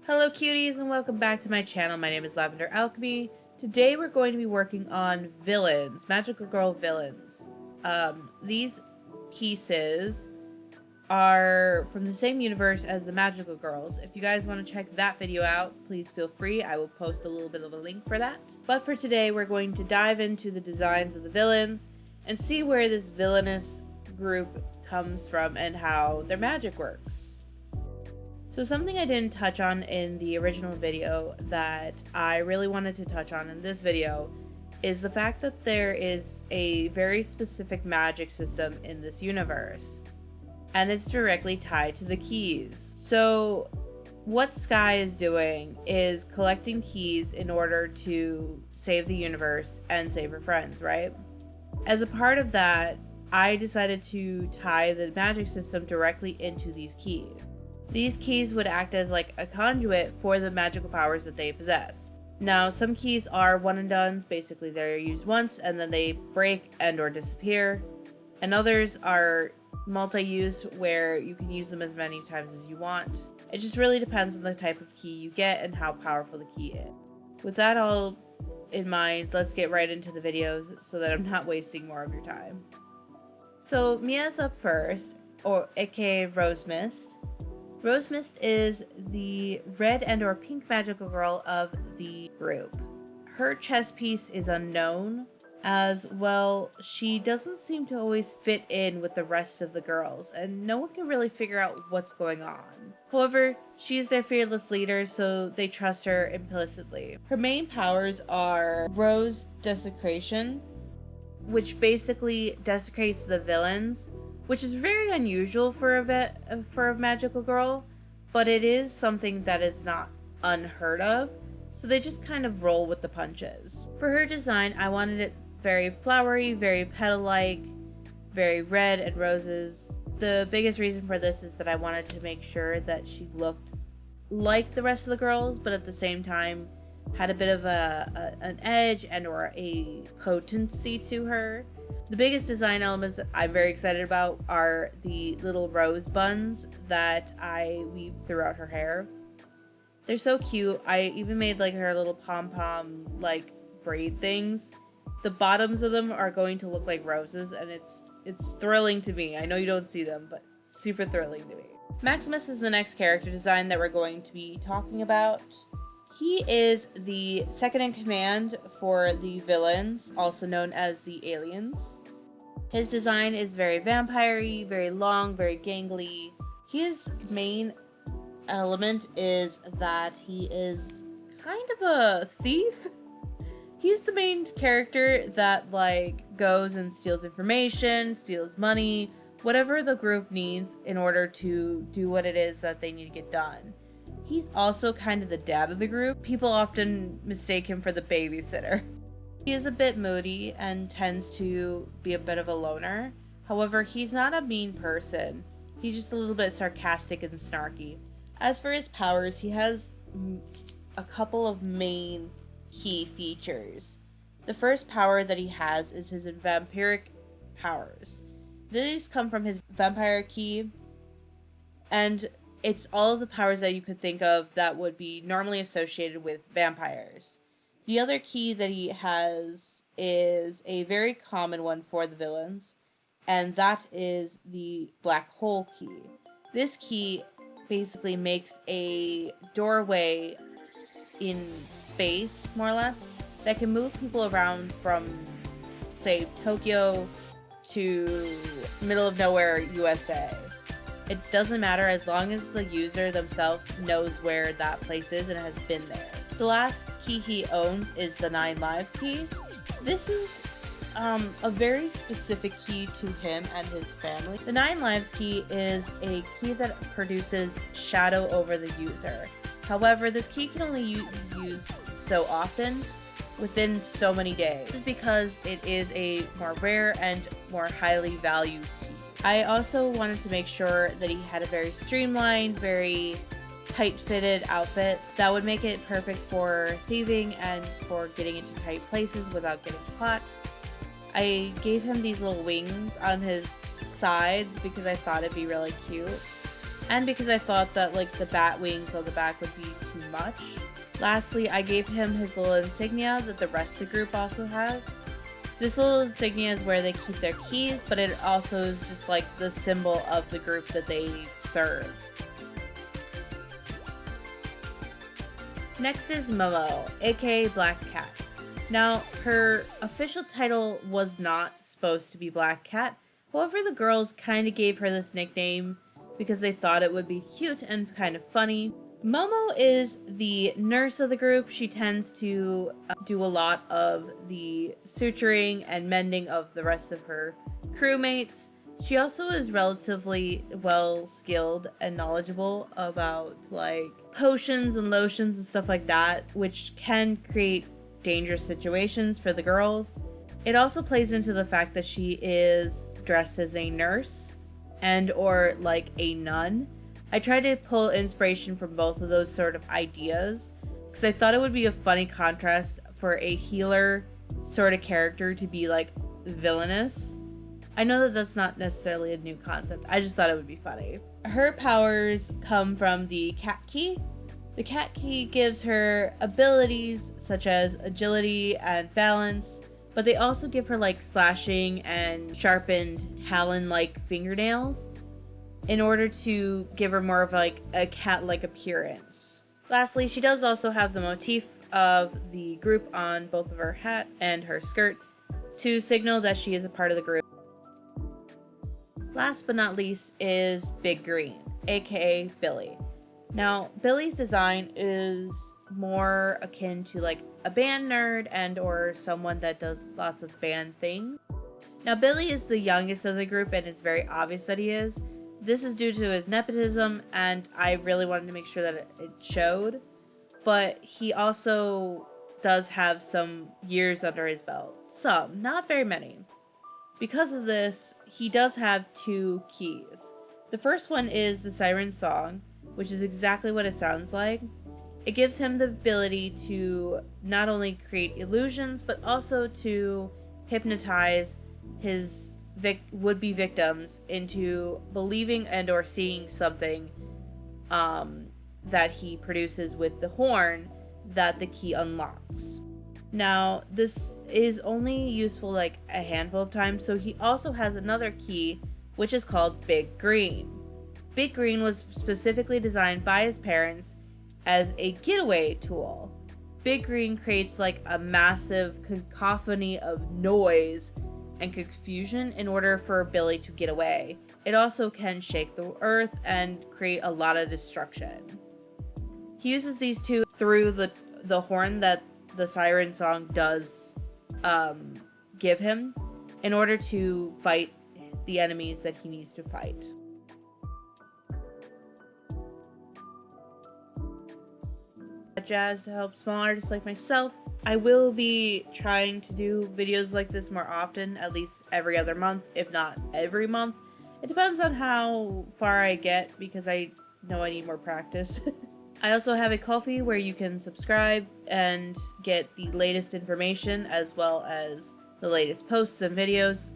Hello cuties and welcome back to my channel. My name is Lavender Alchemy. Today we're going to be working on villains, magical girl villains. These pieces are from the same universe as the magical girls. If you guys want to check that video out, please feel free. I will post a little bit of a link for that. But for today, we're going to dive into the designs of the villains and see where this villainous group comes from and how their magic works. So something I didn't touch on in the original video that I really wanted to touch on in this video is the fact that there is a very specific magic system in this universe, and it's directly tied to the keys. So what Sky is doing is collecting keys in order to save the universe and save her friends, right? As a part of that, I decided to tie the magic system directly into these keys. These keys would act as like a conduit for the magical powers that they possess. Now, some keys are one and dones, basically they're used once and then they break and or disappear. And others are multi-use where you can use them as many times as you want. It just really depends on the type of key you get and how powerful the key is. With that all in mind, let's get right into the video so that I'm not wasting more of your time. So Mia's up first, or aka Rose Mist. Rose Mist is the red and or pink magical girl of the group. Her chess piece is unknown, as well she doesn't seem to always fit in with the rest of the girls, and no one can really figure out what's going on. However, she's their fearless leader, so they trust her implicitly. Her main powers are Rose Desecration, which basically desecrates the villains, which is very unusual for a magical girl, but it is something that is not unheard of, so they just kind of roll with the punches. For her design, I wanted it very flowery, very petal-like, very red and roses. The biggest reason for this is that I wanted to make sure that she looked like the rest of the girls, but at the same time had a bit of an edge and or a potency to her. The biggest design elements that I'm very excited about are the little rose buns that I weave throughout her hair. They're so cute. I even made like her little pom-pom like braid things. The bottoms of them are going to look like roses, and it's thrilling to me. I know you don't see them, but super thrilling to me. Maximus is the next character design that we're going to be talking about. He is the second in command for the villains, also known as the aliens. His design is very vampire-y, very long, very gangly. His main element is that he is kind of a thief. He's the main character that like goes and steals information, steals money, whatever the group needs in order to do what it is that they need to get done. He's also kind of the dad of the group. People often mistake him for the babysitter. He is a bit moody and tends to be a bit of a loner. However, he's not a mean person. He's just a little bit sarcastic and snarky. As for his powers, he has a couple of main key features. The first power that he has is his vampiric powers. These come from his vampire key, and it's all of the powers that you could think of that would be normally associated with vampires. The other key that he has is a very common one for the villains, and that is the black hole key. This key basically makes a doorway in space, more or less, that can move people around from, say, Tokyo to middle of nowhere, USA. It doesn't matter as long as the user themselves knows where that place is and has been there. The last key he owns is the 9 lives key. This is a very specific key to him and his family. The 9 lives key is a key that produces shadow over the user. However, this key can only be used so often within so many days. This is because it is a more rare and more highly valued key. I also wanted to make sure that he had a very streamlined, very tight-fitted outfit that would make it perfect for thieving and for getting into tight places without getting caught. I gave him these little wings on his sides because I thought it'd be really cute. and because I thought that like the bat wings on the back would be too much. Lastly, I gave him his little insignia that the rest of the group also has. This little insignia is where they keep their keys, but it also is just like the symbol of the group that they serve. Next is Momo, aka Black Cat. Now, her official title was not supposed to be Black Cat. However, the girls kind of gave her this nickname because they thought it would be cute and kind of funny. Momo is the nurse of the group. She tends to do a lot of the suturing and mending of the rest of her crewmates. She also is relatively well skilled and knowledgeable about like potions and lotions and stuff like that, which can create dangerous situations for the girls. It also plays into the fact that she is dressed as a nurse and or like a nun. I tried to pull inspiration from both of those sort of ideas because I thought it would be a funny contrast for a healer sort of character to be like villainous. I know that that's not necessarily a new concept. I just thought it would be funny. Her powers come from the cat key. The cat key gives her abilities such as agility and balance, but they also give her like slashing and sharpened talon-like fingernails in order to give her more of like a cat-like appearance. Lastly, she does also have the motif of the group on both of her hat and her skirt to signal that she is a part of the group. Last but not least is Big Green, aka Billy. Now, Billy's design is more akin to like a band nerd and or someone that does lots of band things. Now, Billy is the youngest of the group and it's very obvious that he is. This is due to his nepotism, and I really wanted to make sure that it showed. But he also does have some years under his belt. Some, not very many. Because of this, he does have 2 keys. The first one is the Siren Song, which is exactly what it sounds like. It gives him the ability to not only create illusions, but also to hypnotize his would-be victims into believing and or seeing something that he produces with the horn that the key unlocks. Now, this is only useful like a handful of times, so he also has another key, which is called Big Green. Big Green was specifically designed by his parents as a getaway tool. Big Green creates like a massive cacophony of noise and confusion in order for Billy to get away. It also can shake the earth and create a lot of destruction. He uses these 2 through the horn that the Siren Song does give him in order to fight the enemies that he needs to fight. Jazz to help small artists like myself. I will be trying to do videos like this more often, at least every other month, if not every month. It depends on how far I get because I know I need more practice. I also have a Ko-fi where you can subscribe and get the latest information as well as the latest posts and videos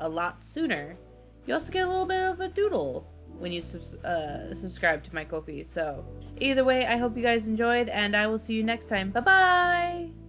a lot sooner. You also get a little bit of a doodle when you subscribe to my Ko-fi. So either way, I hope you guys enjoyed and I will see you next time. Bye bye!